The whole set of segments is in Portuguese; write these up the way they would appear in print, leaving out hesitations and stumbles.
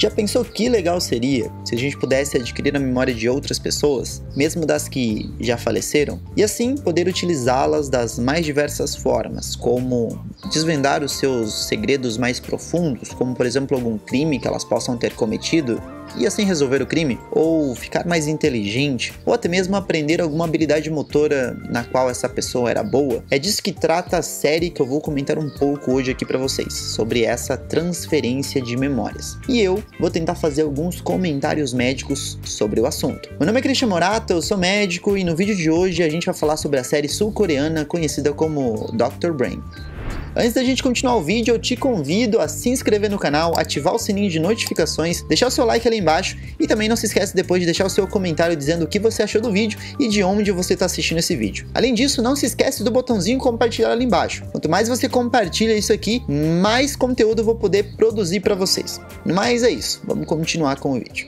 Já pensou que legal seria se a gente pudesse adquirir a memória de outras pessoas, mesmo das que já faleceram, e assim poder utilizá-las das mais diversas formas, como desvendar os seus segredos mais profundos, como por exemplo algum crime que elas possam ter cometido, e assim resolver o crime, ou ficar mais inteligente, ou até mesmo aprender alguma habilidade motora na qual essa pessoa era boa. É disso que trata a série que eu vou comentar um pouco hoje aqui para vocês, sobre essa transferência de memórias. E eu vou tentar fazer alguns comentários médicos sobre o assunto. Meu nome é Christian Morata, eu sou médico e no vídeo de hoje a gente vai falar sobre a série sul-coreana conhecida como Dr. Brain. Antes da gente continuar o vídeo, eu te convido a se inscrever no canal, ativar o sininho de notificações, deixar o seu like ali embaixo e também não se esquece depois de deixar o seu comentário dizendo o que você achou do vídeo e de onde você está assistindo esse vídeo. Além disso, não se esquece do botãozinho compartilhar ali embaixo. Quanto mais você compartilha isso aqui, mais conteúdo eu vou poder produzir para vocês. Mas é isso, vamos continuar com o vídeo.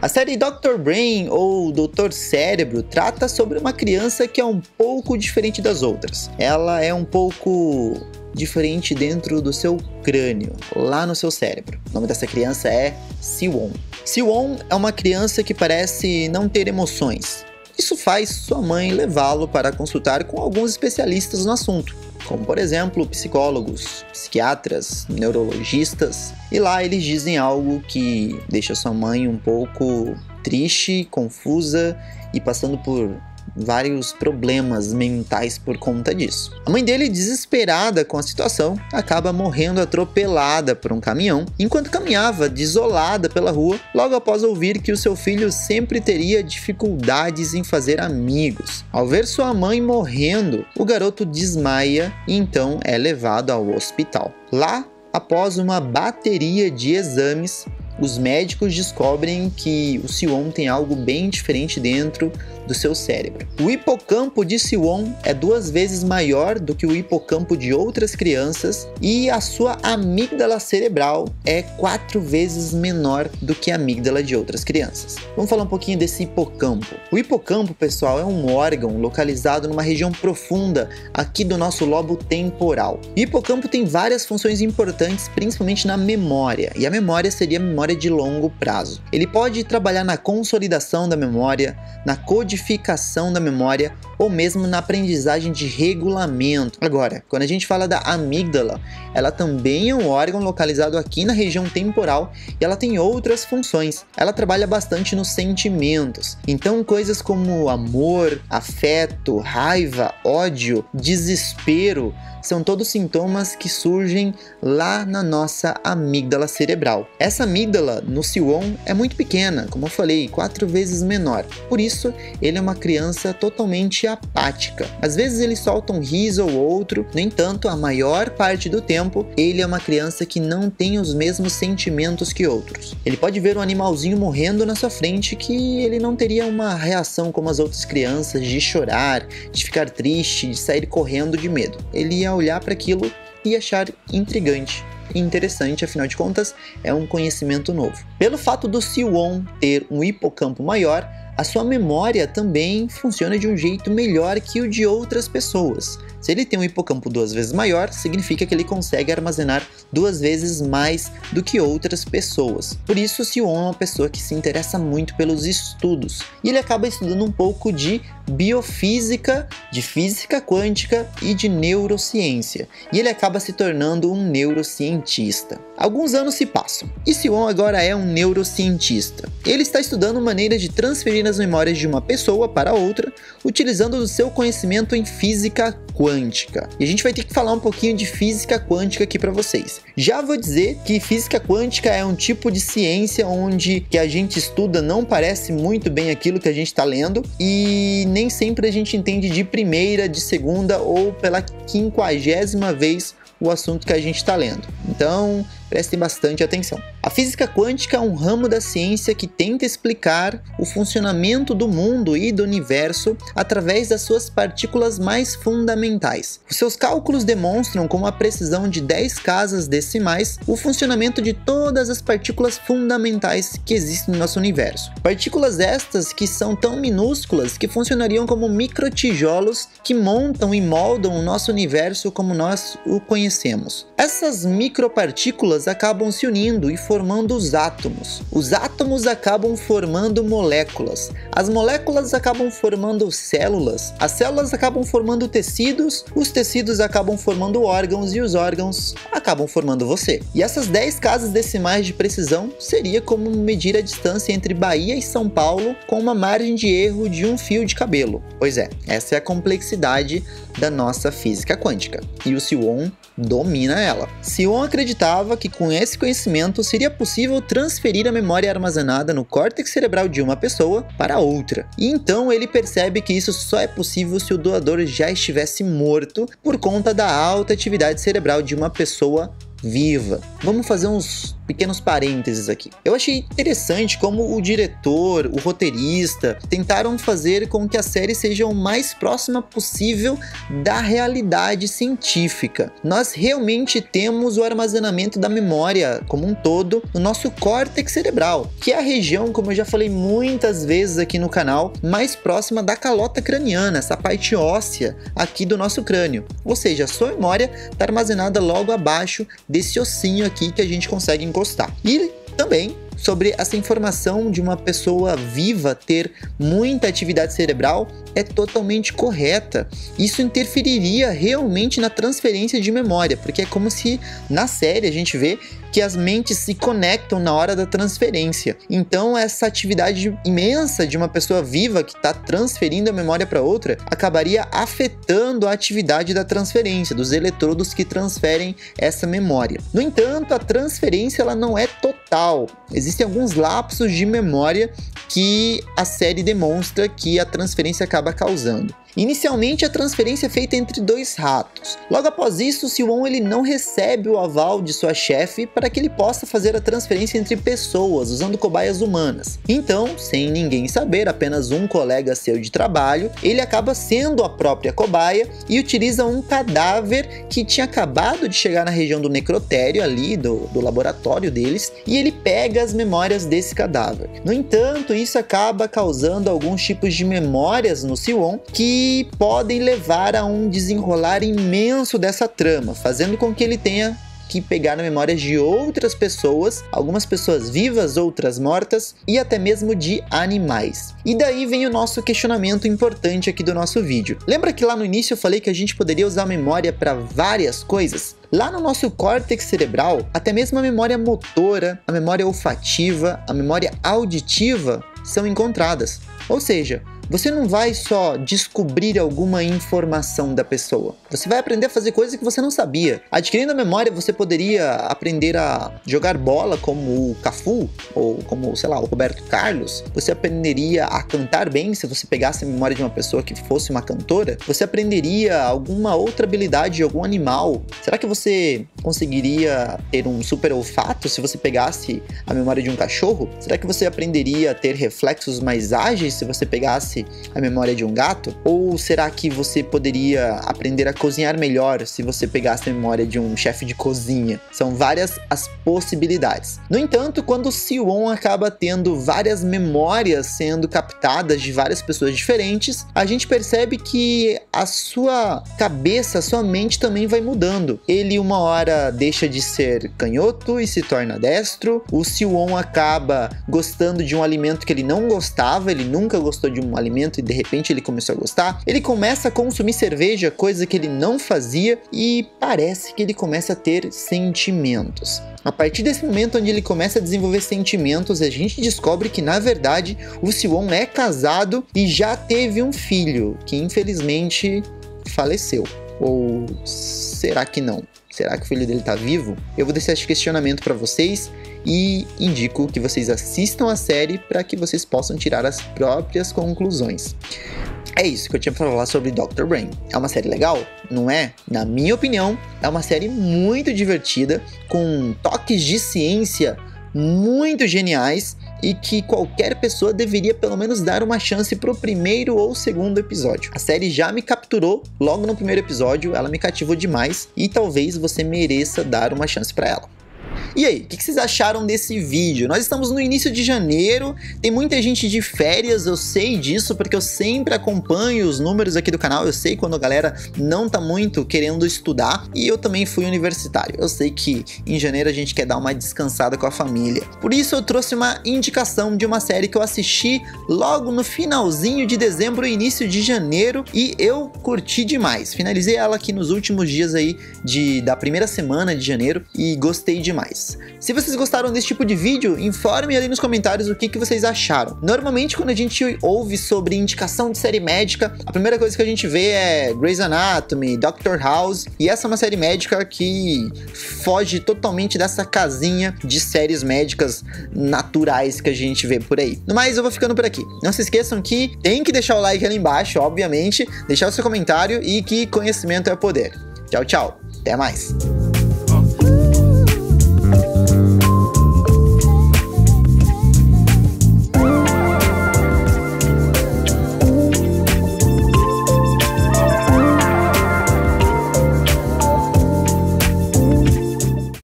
A série Dr. Brain, ou Doutor Cérebro, trata sobre uma criança que é um pouco diferente das outras. Ela é um pouco diferente dentro do seu crânio, lá no seu cérebro. O nome dessa criança é Si-won. Si-won é uma criança que parece não ter emoções. Isso faz sua mãe levá-lo para consultar com alguns especialistas no assunto, como por exemplo psicólogos, psiquiatras, neurologistas, e lá eles dizem algo que deixa sua mãe um pouco triste, confusa e passando por vários problemas mentais por conta disso. A mãe dele, desesperada com a situação, acaba morrendo atropelada por um caminhão enquanto caminhava desolada pela rua, logo após ouvir que o seu filho sempre teria dificuldades em fazer amigos. Ao ver sua mãe morrendo, o garoto desmaia e então é levado ao hospital. Lá, após uma bateria de exames, os médicos descobrem que o Si-won tem algo bem diferente dentro do seu cérebro. O hipocampo de Si-won é 2 vezes maior do que o hipocampo de outras crianças e a sua amígdala cerebral é 4 vezes menor do que a amígdala de outras crianças. Vamos falar um pouquinho desse hipocampo. O hipocampo, pessoal, é um órgão localizado numa região profunda aqui do nosso lobo temporal. O hipocampo tem várias funções importantes, principalmente na memória, e a memória seria a memória de longo prazo. Ele pode trabalhar na consolidação da memória, na codificação da memória ou mesmo na aprendizagem de regulamento. Agora, quando a gente fala da amígdala, ela também é um órgão localizado aqui na região temporal e ela tem outras funções. Ela trabalha bastante nos sentimentos. Então, coisas como amor, afeto, raiva, ódio, desespero, são todos sintomas que surgem lá na nossa amígdala cerebral. Essa amígdala no Si-won é muito pequena, como eu falei, 4 vezes menor. Por isso, ele é uma criança totalmente apática. Às vezes ele solta um riso ou outro, no entanto, a maior parte do tempo, ele é uma criança que não tem os mesmos sentimentos que outros. Ele pode ver um animalzinho morrendo na sua frente que ele não teria uma reação como as outras crianças, de chorar, de ficar triste, de sair correndo de medo. Ele ia olhar para aquilo e achar intrigante e interessante, afinal de contas, é um conhecimento novo. Pelo fato do Si-won ter um hipocampo maior, a sua memória também funciona de um jeito melhor que o de outras pessoas. Se ele tem um hipocampo 2 vezes maior, significa que ele consegue armazenar 2 vezes mais do que outras pessoas. Por isso, o Si-won é uma pessoa que se interessa muito pelos estudos. E ele acaba estudando um pouco de biofísica, de física quântica e de neurociência. E ele acaba se tornando um neurocientista. Alguns anos se passam, e Si-won agora é um neurocientista. Ele está estudando maneiras de transferir as memórias de uma pessoa para outra, utilizando o seu conhecimento em física quântica. E a gente vai ter que falar um pouquinho de física quântica aqui para vocês. Já vou dizer que física quântica é um tipo de ciência onde que a gente estuda não parece muito bem aquilo que a gente está lendo e nem sempre a gente entende de primeira, de segunda ou pela 50ª vez o assunto que a gente está lendo. Então, prestem bastante atenção. A física quântica é um ramo da ciência que tenta explicar o funcionamento do mundo e do universo através das suas partículas mais fundamentais. Os seus cálculos demonstram com uma precisão de 10 casas decimais o funcionamento de todas as partículas fundamentais que existem no nosso universo. Partículas estas que são tão minúsculas que funcionariam como microtijolos que montam e moldam o nosso universo como nós o conhecemos. Essas micropartículas acabam se unindo e formando formando os átomos acabam formando moléculas, as moléculas acabam formando células, as células acabam formando tecidos, os tecidos acabam formando órgãos e os órgãos acabam formando você. E essas 10 casas decimais de precisão seria como medir a distância entre Bahia e São Paulo com uma margem de erro de um fio de cabelo. Pois é, essa é a complexidade da nossa física quântica, e o Siwon domina ela. Siwon acreditava que com esse conhecimento seria possível transferir a memória armazenada no córtex cerebral de uma pessoa para outra. E então ele percebe que isso só é possível se o doador já estivesse morto por conta da alta atividade cerebral de uma pessoa viva. Vamos fazer uns pequenos parênteses aqui. Eu achei interessante como o diretor, o roteirista tentaram fazer com que a série seja o mais próxima possível da realidade científica. Nós realmente temos o armazenamento da memória como um todo no nosso córtex cerebral, que é a região, como eu já falei muitas vezes aqui no canal, mais próxima da calota craniana, essa parte óssea aqui do nosso crânio. Ou seja, a sua memória está armazenada logo abaixo desse ossinho aqui que a gente consegue encostar. E também sobre essa informação de uma pessoa viva ter muita atividade cerebral é totalmente correta. Isso interferiria realmente na transferência de memória, porque é como se na série a gente vê que as mentes se conectam na hora da transferência. Então essa atividade imensa de uma pessoa viva que está transferindo a memória para outra acabaria afetando a atividade da transferência, dos eletrodos que transferem essa memória. No entanto, a transferência ela não é total. Existem alguns lapsos de memória que a série demonstra que a transferência acaba causando. Inicialmente, a transferência é feita entre 2 ratos. Logo após isso, Siwon ele não recebe o aval de sua chefe para que ele possa fazer a transferência entre pessoas, usando cobaias humanas. Então, sem ninguém saber, apenas um colega seu de trabalho, ele acaba sendo a própria cobaia e utiliza um cadáver que tinha acabado de chegar na região do necrotério ali, do laboratório deles, e ele pega as memórias desse cadáver. No entanto, isso acaba causando alguns tipos de memórias no Siwon que podem levar a um desenrolar imenso dessa trama, fazendo com que ele tenha que pegar memórias de outras pessoas, algumas pessoas vivas, outras mortas e até mesmo de animais. E daí vem o nosso questionamento importante aqui do nosso vídeo. Lembra que lá no início eu falei que a gente poderia usar a memória para várias coisas? Lá no nosso córtex cerebral, até mesmo a memória motora, a memória olfativa, a memória auditiva são encontradas. Ou seja, você não vai só descobrir alguma informação da pessoa. Você vai aprender a fazer coisas que você não sabia. Adquirindo a memória, você poderia aprender a jogar bola como o Cafu, ou como, sei lá, o Roberto Carlos. Você aprenderia a cantar bem se você pegasse a memória de uma pessoa que fosse uma cantora. Você aprenderia alguma outra habilidade de algum animal. Será que você conseguiria ter um super olfato se você pegasse a memória de um cachorro? Será que você aprenderia a ter reflexos mais ágeis se você pegasse a memória de um gato? Ou será que você poderia aprender a cozinhar melhor se você pegasse a memória de um chefe de cozinha? São várias as possibilidades. No entanto, quando o Siwon acaba tendo várias memórias sendo captadas de várias pessoas diferentes, a gente percebe que a sua cabeça, a sua mente também vai mudando. Ele uma hora deixa de ser canhoto e se torna destro. O Siwon acaba gostando de um alimento que ele não gostava, ele nunca gostou de um alimento e de repente ele começou a gostar. Ele começa a consumir cerveja, coisa que ele não fazia, e parece que ele começa a ter sentimentos. A partir desse momento onde ele começa a desenvolver sentimentos, a gente descobre que na verdade o Siwon é casado e já teve um filho, que infelizmente faleceu. Ou será que não? Será que o filho dele tá vivo? Eu vou deixar esse questionamento para vocês e indico que vocês assistam a série para que vocês possam tirar as próprias conclusões. É isso que eu tinha para falar sobre Dr. Brain. É uma série legal? Não é? Na minha opinião, é uma série muito divertida, com toques de ciência muito geniais e que qualquer pessoa deveria pelo menos dar uma chance pro primeiro ou segundo episódio. A série já me capturou logo no primeiro episódio, ela me cativou demais e talvez você mereça dar uma chance para ela. E aí, o que vocês acharam desse vídeo? Nós estamos no início de janeiro, tem muita gente de férias, eu sei disso porque eu sempre acompanho os números aqui do canal, eu sei quando a galera não tá muito querendo estudar, e eu também fui universitário. Eu sei que em janeiro a gente quer dar uma descansada com a família. Por isso eu trouxe uma indicação de uma série que eu assisti logo no finalzinho de dezembro e início de janeiro e eu curti demais. Finalizei ela aqui nos últimos dias aí da primeira semana de janeiro e gostei demais. Se vocês gostaram desse tipo de vídeo, informem ali nos comentários o que vocês acharam. Normalmente quando a gente ouve sobre indicação de série médica, a primeira coisa que a gente vê é Grey's Anatomy, Dr. House, e essa é uma série médica que foge totalmente dessa casinha de séries médicas naturais que a gente vê por aí. No mais, eu vou ficando por aqui. Não se esqueçam que tem que deixar o like ali embaixo, obviamente, deixar o seu comentário e que conhecimento é poder. Tchau, tchau. Até mais.